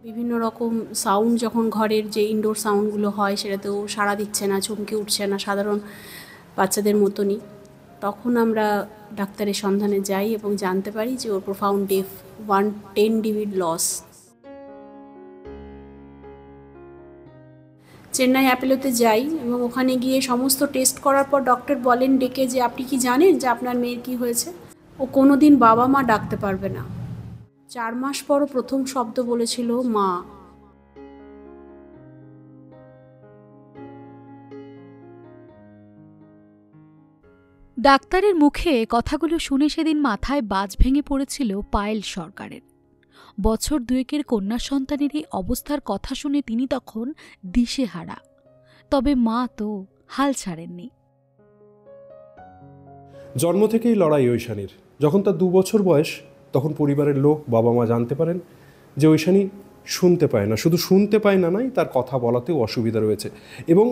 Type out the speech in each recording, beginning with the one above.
বিভিন্ন রকম সাউন্ড যখন ঘরের যে ইনডোর সাউন্ডগুলো হয় সেটাতেও সাড়া দিচ্ছে না, চমকে উঠছে না সাধারণ বাচ্চাদের মতনই। তখন আমরা ডাক্তারের সন্ধানে যাই এবং জানতে পারি যে ওর প্রোফাউন্ড ডেফ 110 ডিবির লস। চেন্নাই অ্যাপোলোতে যাই এবং ওখানে গিয়ে সমস্ত টেস্ট করার পর ডক্টর বলেন ডেকে যে আপনি কি জানেন যে আপনার মেয়ের কী হয়েছে? ও কোনো দিন বাবা মা ডাকতে পারবে না। 4 মাস পরও প্রথম শব্দ বলেছিল মা। ডাক্তারের মুখে কথাগুলো শুনে সেদিন মাথায় বাজ ভেঙে পড়েছিল পায়েল সরকারের। বছর দুয়েকের কন্যা সন্তানের এই অবস্থার কথা শুনে তিনি তখন দিশেহারা। তবে মা তো হাল ছাড়েননি। জন্ম থেকেই লড়াই ঐশানীর। যখন তার 2 বছর বয়স তখন পরিবারের লোক বাবা মা জানতে পারেন যে ঐশানী শুনতে পায় না। শুধু শুনতে পায় না নয়, তার কথা বলাতেও অসুবিধা রয়েছে। এবং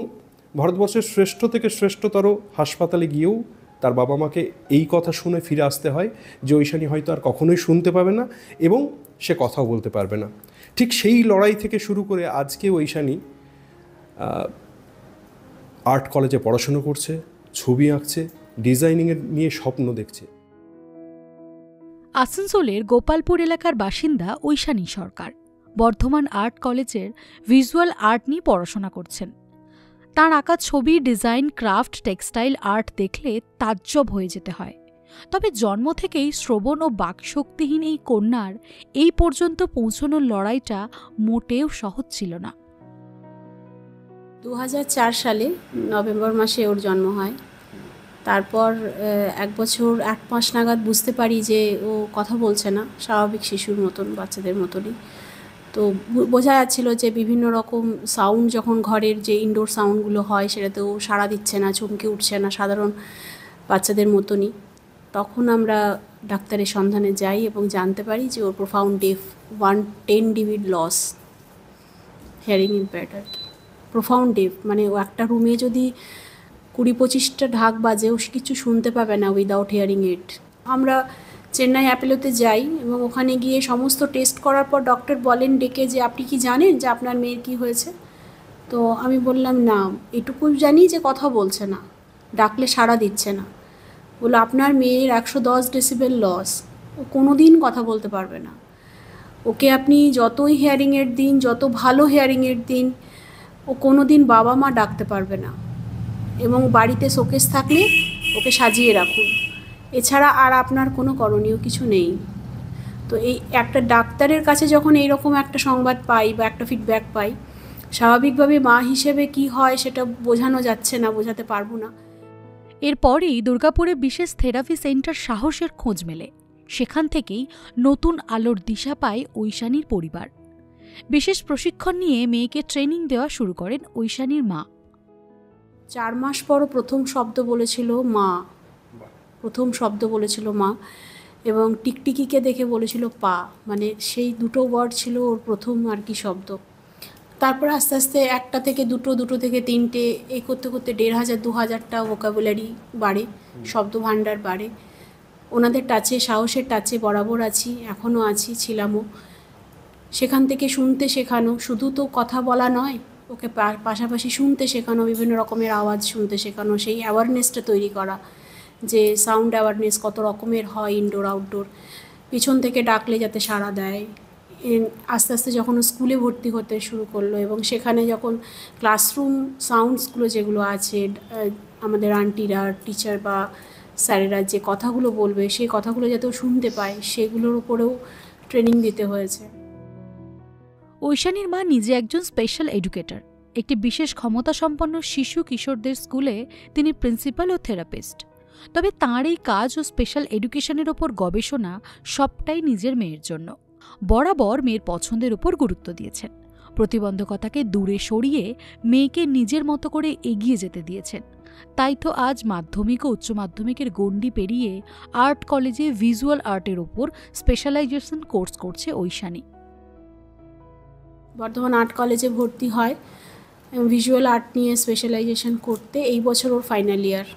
ভারতবর্ষের শ্রেষ্ঠ থেকে শ্রেষ্ঠতর হাসপাতালে গিয়েও তার বাবা মাকে এই কথা শুনে ফিরে আসতে হয় যে ঐশানী হয়তো আর কখনোই শুনতে পাবে না এবং সে কথাও বলতে পারবে না। ঠিক সেই লড়াই থেকে শুরু করে আজকে ঐশানী আর্ট কলেজে পড়াশুনো করছে, ছবি আঁকছে, ডিজাইনিংয়ের নিয়ে স্বপ্ন দেখছে। আসানসোলের গোপালপুর এলাকার বাসিন্দা ঐশানী সরকার বর্ধমান আর্ট কলেজের ভিজুয়াল আর্ট নিয়ে পড়াশোনা করছেন। তাঁর আঁকা ছবি, ডিজাইন, ক্রাফট, টেক্সটাইল আর্ট দেখলে তাজ্জব হয়ে যেতে হয়। তবে জন্ম থেকেই শ্রবণ ও বাকশক্তিহীন এই কন্যার এই পর্যন্ত পৌঁছানোর লড়াইটা মোটেও সহজ ছিল না। 2004 সালে নভেম্বর মাসে ওর জন্ম হয়। তারপর 1 বছর 8 মাস নাগাদ বুঝতে পারি যে ও কথা বলছে না, স্বাভাবিক শিশুর মতন, বাচ্চাদের মতনই। তো বোঝা যাচ্ছিল যে বিভিন্ন রকম সাউন্ড যখন ঘরের যে ইনডোর সাউন্ডগুলো হয় সেটাতেও সাড়া দিচ্ছে না, চমকে উঠছে না সাধারণ বাচ্চাদের মতনই। তখন আমরা ডাক্তারের সন্ধানে যাই এবং জানতে পারি যে ওর প্রোফাউন্ড ডেফ 110 ডিবির লস, হিয়ারিং ইম্পেয়ার্ড আর কি। প্রোফাউন্ড ডেফ মানে ও একটা রুমে যদি 20-25টা ঢাক বাজে ও কিছু শুনতে পাবে না উইদাউট হিয়ারিং ইট। আমরা চেন্নাই অ্যাপোলোতে যাই এবং ওখানে গিয়ে সমস্ত টেস্ট করার পর ডক্টর বলেন ডেকে যে আপনি কি জানেন যে আপনার মেয়ের কী হয়েছে? তো আমি বললাম না, এটুকু জানি যে কথা বলছে না, ডাকলে সাড়া দিচ্ছে না। বললো আপনার মেয়ের 110 ডেসিবেল লস, ও কোনো দিন কথা বলতে পারবে না। ওকে আপনি যতই হিয়ারিংয়ের দিন, যত ভালো হিয়ারিংয়ের দিন, ও কোনো দিন বাবা মা ডাকতে পারবে না। এবং বাড়িতে শোকেস থাকলে ওকে সাজিয়ে রাখুন, এছাড়া আর আপনার কোনো করণীয় কিছু নেই। তো এই একটা ডাক্তারের কাছে যখন এইরকম একটা সংবাদ পাই বা একটা ফিডব্যাক পাই, স্বাভাবিকভাবে মা হিসেবে কি হয় সেটা বোঝানো যাচ্ছে না, বোঝাতে পারবো না। এরপরই দুর্গাপুরে বিশেষ থেরাপি সেন্টার সাহসের খোঁজ মেলে। সেখান থেকেই নতুন আলোর দিশা পায় ঐশানীর পরিবার। বিশেষ প্রশিক্ষণ নিয়ে মেয়েকে ট্রেনিং দেওয়া শুরু করেন ঐশানীর মা। 4 মাস পরও প্রথম শব্দ বলেছিল মা, প্রথম শব্দ বলেছিল মা, এবং টিকটিকিকে দেখে বলেছিল পা। মানে সেই দুটো ওয়ার্ড ছিল ওর প্রথম আর কি শব্দ। তারপর আস্তে আস্তে 1টা থেকে 2টো, 2টো থেকে 3টে, এই করতে করতে 1500-2000টা ভোকাবুলারি বাড়ে, শব্দ ভাণ্ডার বাড়ে। ওনাদের টাচে, সাহসের টাচে বরাবর আছি, এখনও আছি, ছিলামও। সেখান থেকে শুনতে শেখানো, শুধু তো কথা বলা নয়, ওকে পাশাপাশি শুনতে শেখানো, বিভিন্ন রকমের আওয়াজ শুনতে শেখানো, সেই অ্যাওয়ারনেসটা তৈরি করা যে সাউন্ড অ্যাওয়ারনেস কত রকমের হয়, ইনডোর আউটডোর, পিছন থেকে ডাকলে যাতে সাড়া দেয়। আস্তে আস্তে যখন স্কুলে ভর্তি হতে শুরু করলো এবং সেখানে যখন ক্লাসরুম সাউন্ডসগুলো যেগুলো আছে, আমাদের আন্টিরা, টিচার বা স্যারেরা যে কথাগুলো বলবে সেই কথাগুলো যাতে শুনতে পায়, সেগুলোর উপরেও ট্রেনিং দিতে হয়েছে। ঐশানীর মা নিজে একজন স্পেশাল এডুকেটর। একটি বিশেষ ক্ষমতাসম্পন্ন শিশু কিশোরদের স্কুলে তিনি প্রিন্সিপাল ও থেরাপিস্ট। তবে তাঁর এই কাজ ও স্পেশাল এডুকেশনের ওপর গবেষণা সবটাই নিজের মেয়ের জন্য। বরাবর মেয়ের পছন্দের উপর গুরুত্ব দিয়েছেন। প্রতিবন্ধকতাকে দূরে সরিয়ে মেয়েকে নিজের মতো করে এগিয়ে যেতে দিয়েছেন। তাই তো আজ মাধ্যমিক ও উচ্চ মাধ্যমিকের গণ্ডি পেরিয়ে আর্ট কলেজে ভিজুয়াল আর্টের ওপর স্পেশালাইজেশন কোর্স করছে ঐশানী। বর্ধমান আর্ট কলেজে ভর্তি হয় ভিজুয়াল আর্ট নিয়ে স্পেশালাইজেশন করতে। এই বছর ওর ফাইনাল ইয়ার।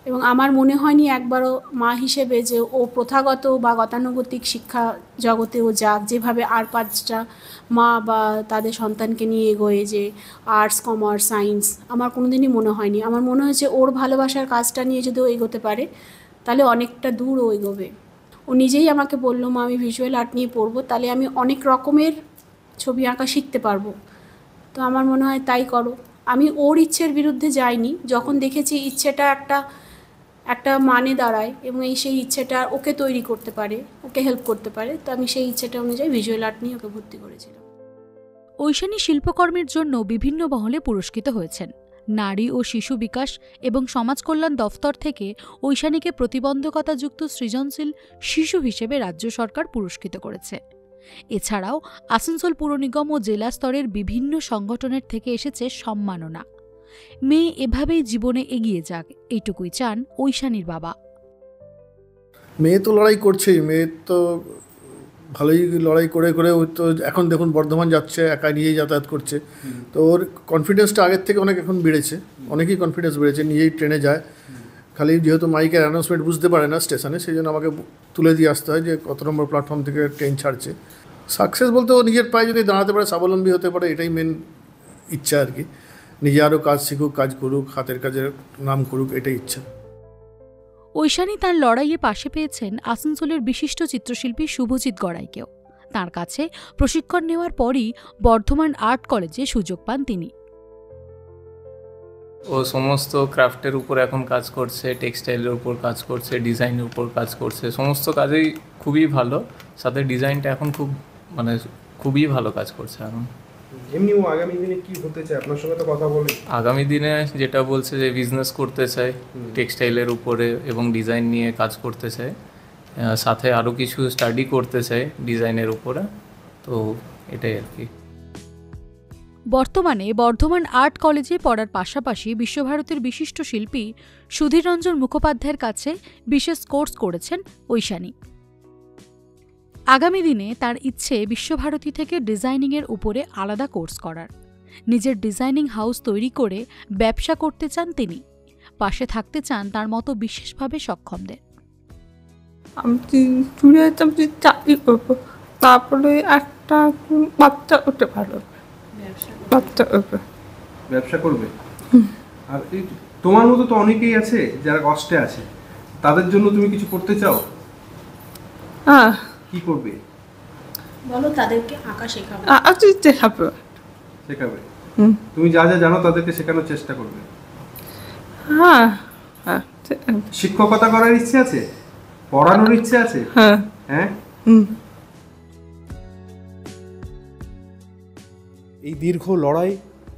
এবং আমার মনে হয়নি একবারও মা হিসেবে যে ও প্রথাগত বা গতানুগতিক শিক্ষা জগতে ও যাক, যেভাবে আর 5টা মা বা তাদের সন্তানকে নিয়ে এগোয়, যে আর্টস, কমার্স, সায়েন্স, আমার কোনোদিনই মনে হয়নি। আমার মনে হয়েছে ওর ভালোবাসার কাজটা নিয়ে যদি ও এগোতে পারে তাহলে অনেকটা দূর ও এগোবে। ও নিজেই আমাকে বললো, মা আমি ভিজুয়াল আর্ট নিয়ে পড়বো, তাহলে আমি অনেক রকমের ছবি আঁকা শিখতে পারবো। তো আমার মনে হয় তাই করো। আমি ওর ইচ্ছের বিরুদ্ধে যাইনি, যখন দেখেছি ইচ্ছেটা একটা মানে দাঁড়ায় এবং সেই ইচ্ছেটা ওকে তৈরি করতে পারে, ওকে হেল্প করতে পারে, তো আমি সেই ইচ্ছেটা অনুযায়ী ভিজুয়াল আর্ট নিয়ে ওকে ভর্তি করেছিলাম। ঐশানী শিল্পকর্মের জন্য বিভিন্ন মহলে পুরস্কৃত হয়েছেন। নারী ও শিশু বিকাশ এবং সমাজ কল্যাণ দফতর থেকে ঐশানীকে প্রতিবন্ধকতাযুক্ত সৃজনশীল শিশু হিসেবে রাজ্য সরকার পুরস্কৃত করেছে। এছাড়াও আসানসোল পুর নিগম ও জেলা স্তরের বিভিন্ন সংগঠনের থেকে এসেছে সম্মাননা। মেয়ে এভাবেই জীবনে এগিয়ে যাক, এইটুকুই চান ঐশানীর বাবা। মেয়ে তো লড়াই করছেই, মেয়ে তো ভালোই লড়াই করে করে ও তো এখন দেখুন বর্ধমান যাচ্ছে, একা নিয়েই যাতায়াত করছে। তো ওর কনফিডেন্সটা আগের থেকে অনেক এখন বেড়েছে, অনেকই কনফিডেন্স বেড়েছে, নিজেই ট্রেনে যায়। খালি যেহেতু মাইকের অ্যানাউন্সমেন্ট বুঝতে পারে না স্টেশনে, সেই জন্য আমাকে তুলে দিয়ে আসতে হয় যে কত নম্বর প্ল্যাটফর্ম থেকে ট্রেন ছাড়ছে। সাকসেস বলতে ও নিজের পায়ে যদি দাঁড়াতে পারে, স্বাবলম্বী হতে পারে, এটাই মেন ইচ্ছা আর কি। নিজে আরও কাজ শিখুক, কাজ করুক, হাতের কাজের নাম করুক, এটাই ইচ্ছা। ঐশানী তাঁর লড়াইয়ে পাশে পেয়েছেন আসানসোলের বিশিষ্ট চিত্রশিল্পী শুভজিৎ গড়াইকেও। তাঁর কাছে প্রশিক্ষণ নেওয়ার পরই বর্ধমান আর্ট কলেজে সুযোগ পান তিনি। ও সমস্ত ক্রাফটের উপর এখন কাজ করছে, টেক্সটাইলের উপর কাজ করছে, ডিজাইনের উপর কাজ করছে, সমস্ত কাজেই খুবই ভালো। সাথে ডিজাইনটা এখন খুবই ভালো কাজ করছে এখন। এমনি ও আগামী দিনে কি হতে চায়, আপনার সঙ্গে তো কথা বলে? আগামী দিনে যেটা বলছে যে বিজনেস করতে চায় টেক্সটাইলের উপরে এবং ডিজাইন নিয়ে কাজ করতে চায়, সাথে আরও কিছু স্টাডি করতে চায় ডিজাইনের উপরে, তো এটাই আর কি। বর্তমানে বর্ধমান আর্ট কলেজে পড়ার পাশাপাশি বিশ্বভারতীর বিশিষ্ট শিল্পী সুধীর রঞ্জন মুখোপাধ্যায়ের কাছে বিশেষ কোর্স করেছেন ঐশানী। আগামী দিনে তার ইচ্ছে বিশ্বভারতী থেকে ডিজাইনিংয়ের উপরে আলাদা কোর্স করার। নিজের ডিজাইনিং হাউস তৈরি করে ব্যবসা করতে চান তিনি। পাশে থাকতে চান তার মতো বিশেষভাবে সক্ষমদের। আমি চাকরি করবো, তারপরে একটা বাচ্চা ওঠে, ভালো বাচ্চা ওঠে, ব্যবসা করবে। আর তোমার মতো তো অনেকেই আছে যারা কষ্টে আছে, তাদের জন্য তুমি কিছু করতে চাও? হ্যাঁ। কি করবে বলো, তাদেরকে আঁকা শেখাবো। দেখাবো, শেখাবে? তুমি যা যা জানো তাদেরকে শেখানোর চেষ্টা করবে। হ্যাঁ হ্যাঁ। শিক্ষকতা করার ইচ্ছে আছে, পড়ানোর ইচ্ছে আছে? হ্যাঁ হ্যাঁ। এই দীর্ঘ লড়াই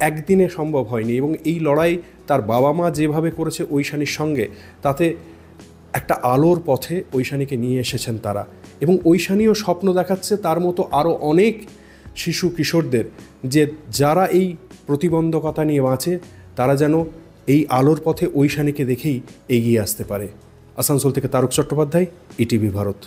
একদিনে সম্ভব হয়নি, এবং এই লড়াই তার বাবা মা যেভাবে করেছে ঐশানীর সঙ্গে, তাতে একটা আলোর পথে ঐশানীকে নিয়ে এসেছেন তারা। এবং ঐশানীও স্বপ্ন দেখাচ্ছে তার মতো আরও অনেক শিশু কিশোরদের, যে যারা এই প্রতিবন্ধকতা নিয়ে বাঁচে তারা যেন এই আলোর পথে ঐশানীকে দেখেই এগিয়ে আসতে পারে। আসানসোল থেকে তারক চট্টোপাধ্যায়, ইটিভি ভারত।